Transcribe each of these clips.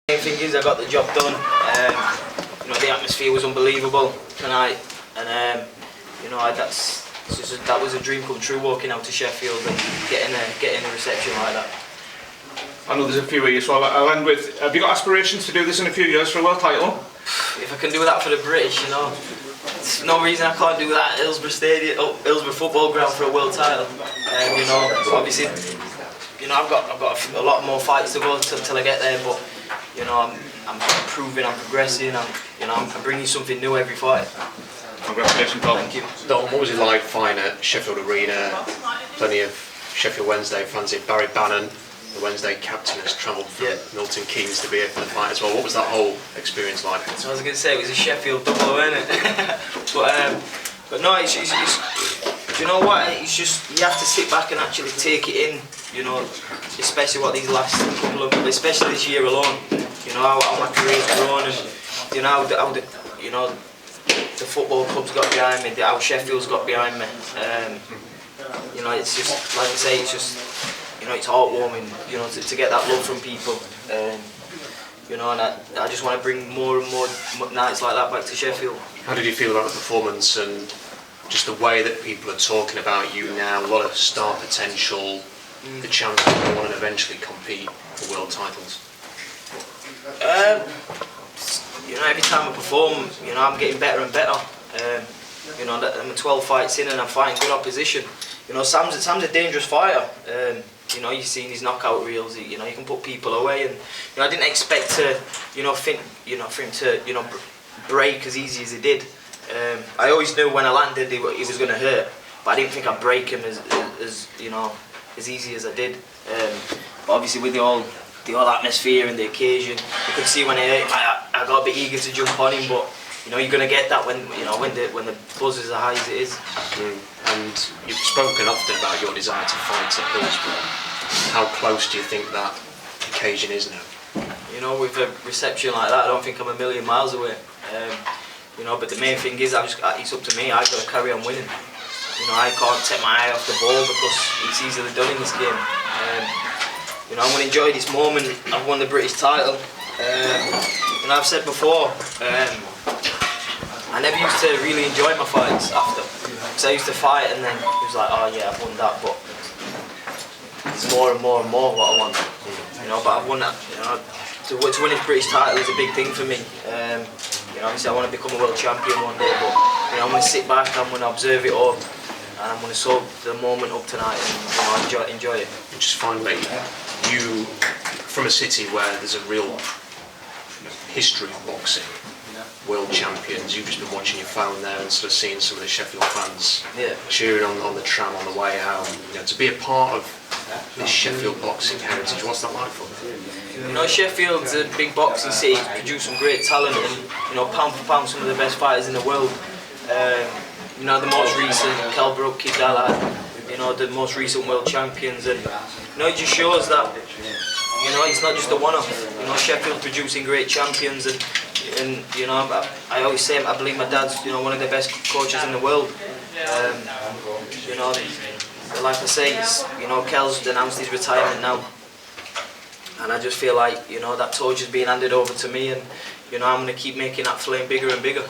The main thing is I got the job done. The atmosphere was unbelievable tonight, and that was a dream come true, walking out to Sheffield and getting a reception like that. I know there's a few of you, so I'll end with, have you got aspirations to do this in a few years for a world title? If I can do that for the British, there's no reason I can't do that at Hillsborough football ground for a world title. Obviously, I've got a lot more fights to go till I get there, but I'm improving, I'm progressing, I'm bringing something new every fight. Congratulations, Dalton. Thank you. Dalton, what was it like fighting at Sheffield Arena? Plenty of Sheffield Wednesday fans here. Barry Bannon, the Wednesday captain, has travelled from Milton Keynes to be here for the fight as well. What was that whole experience like? So I was going to say it was a Sheffield double, wasn't it? but no, it's do you know what? It's just you have to sit back and actually take it in. Especially what these last couple of, especially this year alone. How my career's grown, and how the football club's got behind me, how Sheffield's got behind me. It's just like I say, it's just it's heartwarming. To get that love from people. And I just want to bring more and more nights like that back to Sheffield. How did you feel about the performance and just the way that people are talking about you now? A lot of star potential, the chance to go on and eventually compete for world titles. Every time I perform, I'm getting better and better. I'm 12 fights in and I'm fighting good opposition. Sam's a dangerous fighter. You've seen his knockout reels. He can put people away, and I didn't expect to, for him to, break as easy as he did. I always knew when I landed he was going to hurt, but I didn't think I'd break him as easy as I did. But obviously with the whole atmosphere and the occasion, you could see when I got a bit eager to jump on him, but you're going to get that when the buzz is as high as it is. And you've spoken often about your desire to fight at Hillsborough. How close do you think that occasion is now? With a reception like that, I don't think I'm a million miles away. But the main thing is, it's up to me. I've got to carry on winning. I can't take my eye off the ball because it's easily done in this game. I'm going to enjoy this moment. I've won the British title. I've said before, I never used to really enjoy my fights after. Because I used to fight and then it was like, oh yeah, I've won that, but it's more and more and more what I want. But I've won that. To win this British title is a big thing for me. Obviously I want to become a world champion one day, but I'm going to sit back, I'm going to observe it all, and I'm going to soak the moment up tonight and enjoy it. And just finally, you, from a city where there's a real history of boxing, world champions, you've just been watching your phone there and sort of seeing some of the Sheffield fans cheering on the tram on the way home. To be a part of this Sheffield boxing heritage, what's that like for you? Sheffield's a big boxing city, produced some great talent, and pound for pound some of the best fighters in the world. The most recent Kell Brook, Kid Dallard, the most recent world champions, and it just shows that it's not just a one-off. Sheffield's producing great champions, and I always say I believe my dad's one of the best coaches in the world. Like I say, Kell's announced his retirement now, and I just feel like that torch is being handed over to me, and I'm going to keep making that flame bigger and bigger.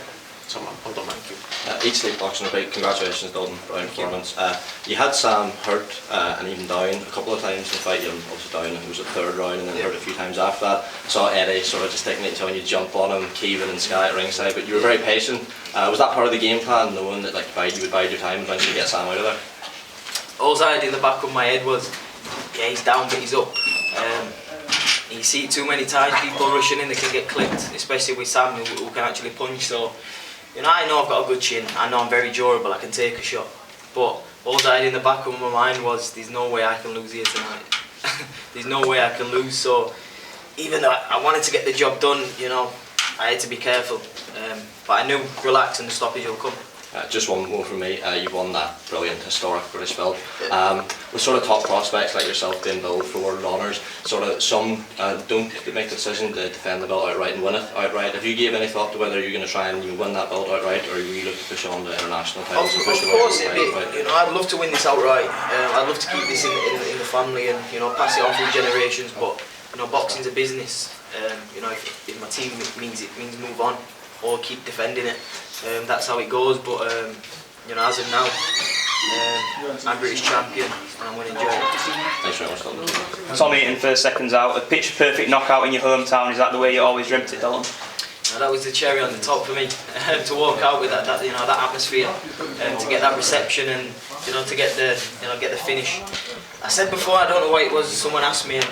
So, well done, thank you. Eat Sleep Boxing Debate, congratulations Dalton, brilliant performance. You had Sam hurt and even down a couple of times in the fight. You were also down, it was the third round, and then hurt a few times after that. I saw Eddie sort of just taking it when you jump on him, Kevin and Sky at ringside, but you were very patient. Was that part of the game plan, knowing that you would bide your time and eventually get Sam out of there? All I had in the back of my head was, yeah, he's down but he's up. You see it too many times, people rushing in, they can get clipped, especially with Sam who can actually punch. So I know I've got a good chin, I know I'm very durable, I can take a shot, but all I had in the back of my mind was there's no way I can lose here tonight. There's no way I can lose, so even though I wanted to get the job done, I had to be careful, but I knew relax and the stoppage will come. Just one more from me. You won that brilliant, historic British belt. With sort of top prospects like yourself being billed for world honours, some don't make the decision to defend the belt outright and win it outright. Have you gave any thought to whether you're going to try and win that belt outright, or are you looking to push on to international titles? Of course, I'd love to win this outright. I'd love to keep this in the family and pass it on through generations. But you know, boxing's a business. You know, if my team means move on or keep defending it, that's how it goes. But you know, as of now, I'm British champion and I'm going to enjoy it. Thanks very much, Dalton. Tom Eaton, first seconds out. A picture perfect knockout in your hometown. Is that the way you always dreamt it, Dalton? That was the cherry on the top for me. To walk out with that you know, that atmosphere, to get that reception, and you know, to get the finish. I said before, I don't know why it was. Someone asked me, and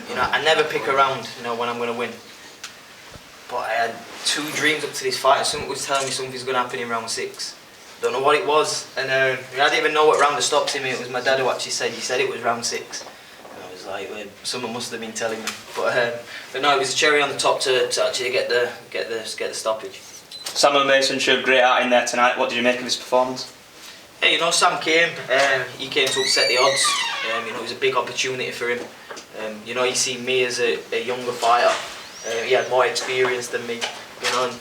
you know, I never pick around, you know, when I'm going to win. But I had 2 dreams up to this fight, and someone was telling me something's going to happen in round 6. Don't know what it was, and I didn't even know what round the stops in me. It was my dad who actually said, "He said it was round 6." And I was like, well, someone must have been telling me. But no, it was a cherry on the top to actually get the stoppage. Samuel Mason showed great art in there tonight. What did you make of his performance? Hey, you know, Sam came. He came to upset the odds. You know, it was a big opportunity for him. You know, he seen me as a younger fighter. He had more experience than me. You know, and,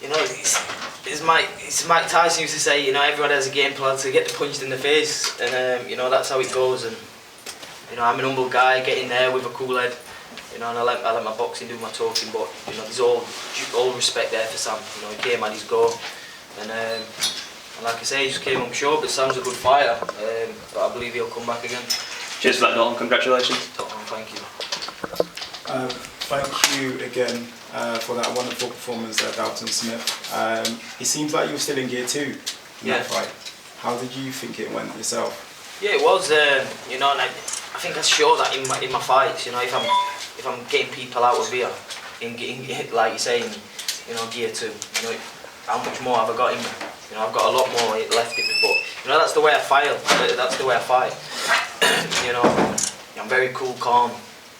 you know, it's Mike Tyson used to say, you know, everyone has a game plan to get punched in the face, and you know, that's how it goes. And you know, I'm an humble guy, get in there with a cool head. You know, and I let my boxing do my talking, but you know, there's all respect there for Sam. You know, he came at his go, and like I say, he just came up short. But Sam's a good fighter, but I believe he'll come back again. Cheers for that, Dalton. Congratulations. Thank you. Thank you again for that wonderful performance there, Dalton Smith. It seems like you were still in gear 2 in that fight. How did you think it went yourself? Yeah, it was. You know, and I think I showed that in my fights. You know, if I'm getting people out of here, in like you're saying, you know, gear 2. You know, how much more have I got in me? You know, I've got a lot more left in me, but you know, that's the way I fight. That's the way I fight. You know, I'm very cool, calm.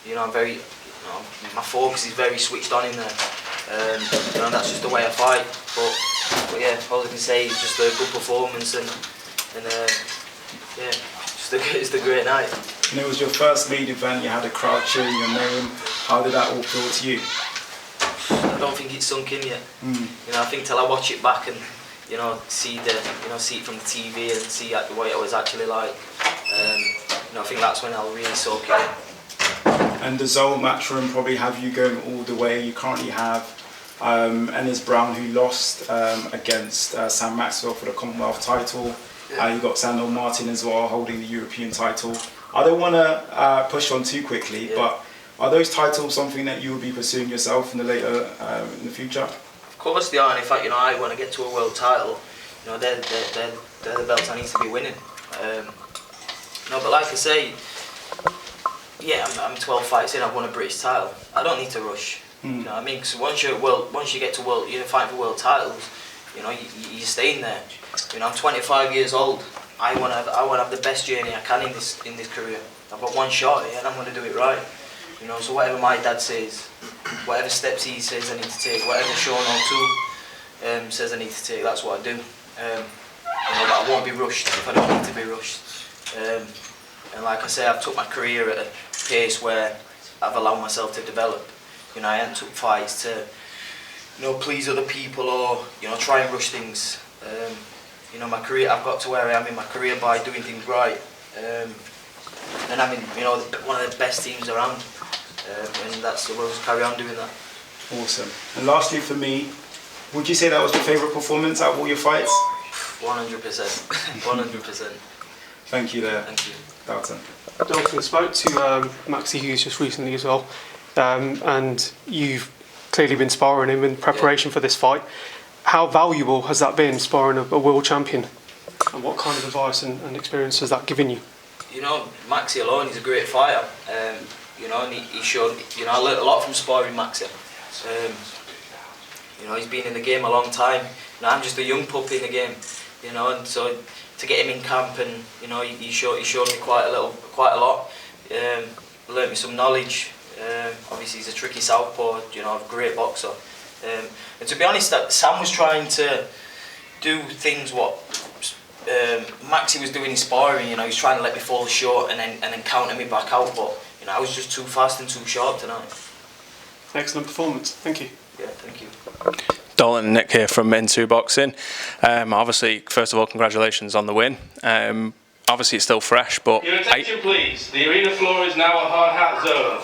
You know, I'm very. You know, my focus is very switched on in there. You know, that's just the way I fight. But yeah, all I can say is just a good performance, and yeah, it's a great night. And it was your first lead event. You had a crowd cheering your name. How did that all feel to you? I don't think it's sunk in yet. You know, I think till I watch it back and you know see it from the TV and see what it was actually like. You know, I think that's when I'll really soak it in. And the Zone matchroom probably have you going all the way. You currently have Ennis Brown, who lost against Sam Maxwell for the Commonwealth title. Yeah. You got Sandor Martin as well, holding the European title. I don't want to push on too quickly, but are those titles something that you will be pursuing yourself in the future? Of course they are, and in fact, you know, I want to get to a world title. You know, they're the belts I need to be winning. No, but like I say, yeah, I'm 12 fights in. I've won a British title. I don't need to rush. You know what I mean? Because once you get to you're fighting for world titles. You know, you're staying there. You know, I'm 25 years old. I want to have the best journey I can in this career. I've got one shot here, and I'm going to do it right. You know, so whatever my dad says, whatever steps he says I need to take, whatever Sean O'Toole says I need to take, that's what I do. You know, but I won't be rushed if I don't need to be rushed. And like I say, I've took my career at a pace where I've allowed myself to develop. You know, I haven't took fights to, you know, please other people or, you know, try and rush things. You know, my career, I've got to where I am in my career by doing things right. And I'm in, you know, one of the best teams around. And we'll just carry on doing that. Awesome. And lastly for me, would you say that was your favourite performance out of all your fights? 100%. 100%. Thank you there. Thank you. Dalton. Dalton, spoke to Maxi Hughes just recently as well, and you've clearly been sparring him in preparation for this fight. How valuable has that been, sparring a world champion? And what kind of advice and experience has that given you? You know, Maxi alone, he's a great fighter. You know, and he showed, you know, I learned a lot from sparring Maxi. You know, he's been in the game a long time. You know, I'm just a young pup in the game. You know, and so to get him in camp, and you know, he showed me quite a lot. Learned me some knowledge. Obviously, he's a tricky southpaw. You know, a great boxer. And to be honest, that Sam was trying to do things what Maxi was doing in sparring. You know, he was trying to let me fall short and then counter me back out. But you know, I was just too fast and too sharp tonight. Excellent performance. Thank you. Yeah, thank you. Dalton, Nick here from Men2 Boxing. Obviously, first of all, congratulations on the win. obviously it's still fresh, but Your attention, please. The arena floor is now a hard hat zone.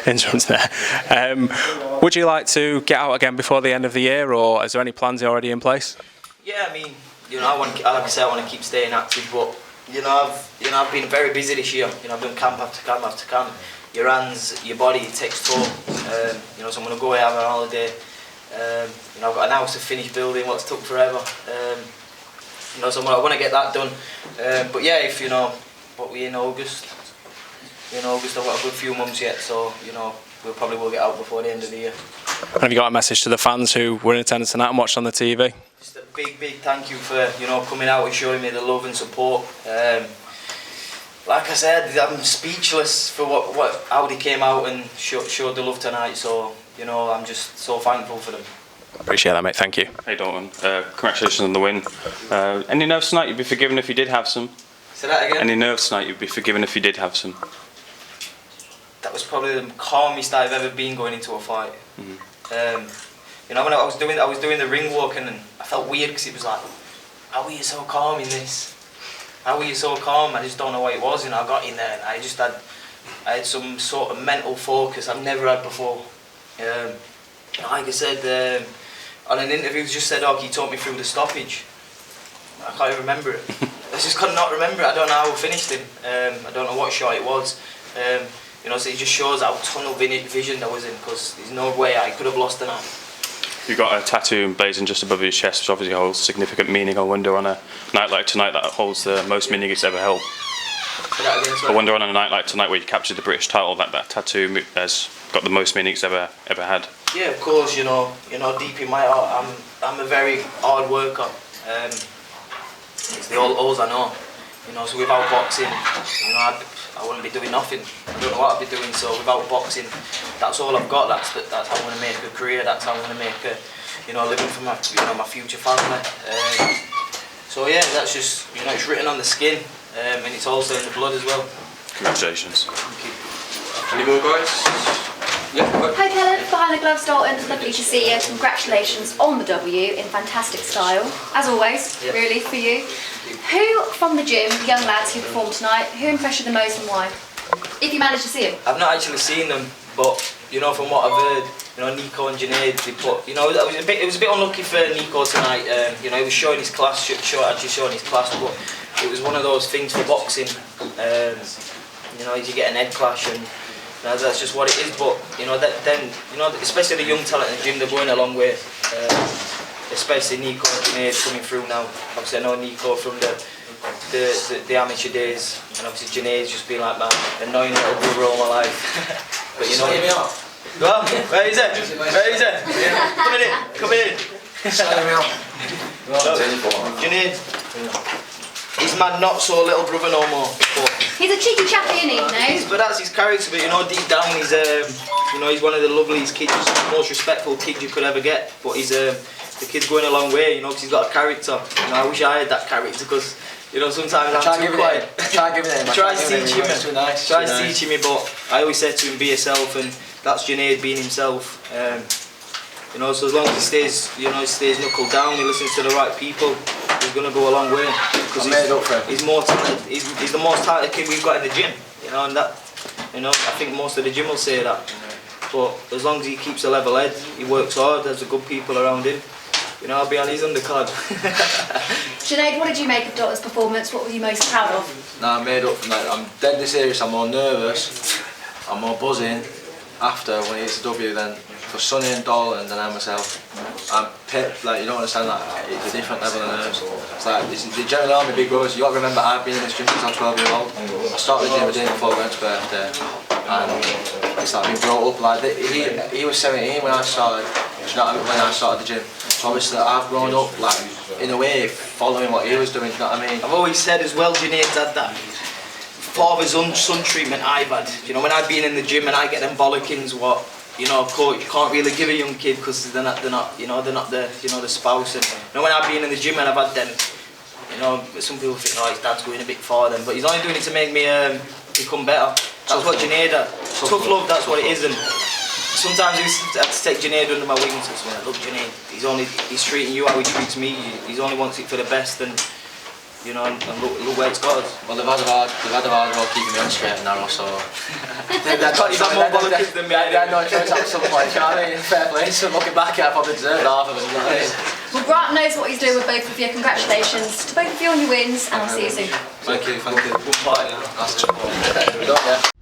interrupts there. Would you like to get out again before the end of the year, or is there any plans already in place? Yeah, I mean, like I say, I want to keep staying active, but I've been very busy this year. I've done camp after camp after camp. Your hands, your body, it takes toll. So I'm going to go away, have a holiday. I've got an house to finish building, what's took forever. So I want to get that done. But yeah, if what we in August. I've got a good few months yet, so we'll probably will get out before the end of the year. And have you got a message to the fans who were in attendance tonight and watched on the TV? Just a big thank you for coming out and showing me the love and support. Like I said, I'm speechless for how they came out and showed the love tonight. So I'm just so thankful for them. Appreciate that, mate. Thank you. Hey Dalton, congratulations on the win. Any nerves tonight you'd be forgiven if you did have some? Say that again? Any nerves tonight you'd be forgiven if you did have some? That was probably the calmest I've ever been going into a fight. When I was doing the ring walk and I felt weird because it was like, how are you so calm in this? How are you so calm? I just don't know what it was. I got in there and I had some sort of mental focus I've never had before. Like I said, on an interview, just said, "Oh, he taught me through the stoppage." I can't even remember it. I just could not remember it. I don't know how I finished him. I don't know what shot it was. So it just shows how tunnel vision I was in, because there's no way I could have lost the night. You've got a tattoo blazing just above your chest, which obviously holds significant meaning. I wonder on a night like tonight that holds the most meaning it's ever held. I wonder on a night like tonight where you captured the British title, that tattoo has got the most meaning it's ever had. Yeah, of course. Deep in my heart, I'm a very hard worker. It's all I know. So without boxing, I wouldn't be doing nothing. I don't know what I'd be doing. So without boxing, that's all I've got. That's how I'm going to make a career. That's how I'm going to make a living for my my future family. So yeah, that's just it's written on the skin, and it's also in the blood as well. Congratulations. Thank you. Any more guys? Yeah. Hi Kellen, behind the gloves Dalton, lovely to see you. Congratulations on the W in fantastic style, as always, really, for you. Who from the gym, young lads who performed tonight, who impressed you the most and why? If you managed to see them. I've not actually seen them, but from what I've heard, Nico and Junaid, they put, it was a bit unlucky for Nico tonight. He was showing his class, showing his class, but it was one of those things for boxing. You get an head clash and that's just what it is. But especially the young talent in the gym, they're going a long way. Especially Nico and Junaid coming through now. Obviously I know Nico from the amateur days, and obviously Junaid's just been like my annoying little brother all my life. But Sign me up. Well, where is it? Where is it? Come in. Sign me up. Junaid, he's my not so little brother no more. But he's a cheeky chappy, isn't he? No? But that's his character. But deep down, he's he's one of the loveliest kids, most respectful kids you could ever get. But he's the kid's going a long way, because he's got a character. I wish I had that character, because sometimes I'm too quiet. Try giving him. Try teaching me. Too nice. Try teaching me, but I always said to him, be yourself, and that's Junaid being himself. So as long as he stays, stays knuckled down, he listens to the right people, he's going to go a long way. Because he's more talented. He's the most talented kid we've got in the gym. And that, I think most of the gym will say that. But as long as he keeps a level head, he works hard, there's good people around him. I'll be on his undercard. Junaid, what did you make of Dalton's performance? What were you most proud of? I made up from that. I'm deadly serious. I'm more nervous. I'm more buzzing after when it's a W than for Sonny and Dalton than I myself. I'm pit, you don't understand that. It's a different level of nerves. They generally are my big brothers. You got to remember, I've been in this gym since I was 12 years old. I started the gym a day before Brent's birthday, and it's been brought up he was 17 when I started. When I started the gym. So obviously I've grown up in a way following what he was doing, you know what I mean? I've always said as well, Junaid's had that father-son treatment I've had. When I've been in the gym and I get them bollockings, coach, you can't really give a young kid because they're not the spouse. And when I've been in the gym and I've had them, some people think, his dad's going a bit far then, but he's only doing it to make me become better. That's what Junaid had. Tough love, that's what it is. And sometimes I have to take Junaid under my wings and say, look Junaid, he's treating you how he treats me, he only wants it for the best, and you know, and look where it's got us. Well, they've had a hard road keeping me on straight and narrow, so He's had more bollocks than me. they had no choice at some point, you know what I mean? Fair play, so looking back I probably deserved half of it, you know what I mean? Well, Grant knows what he's doing with both of you. Congratulations to both of you on your wins, and I'll see you soon. Thank you. Good party now. That's good. We don't, yeah.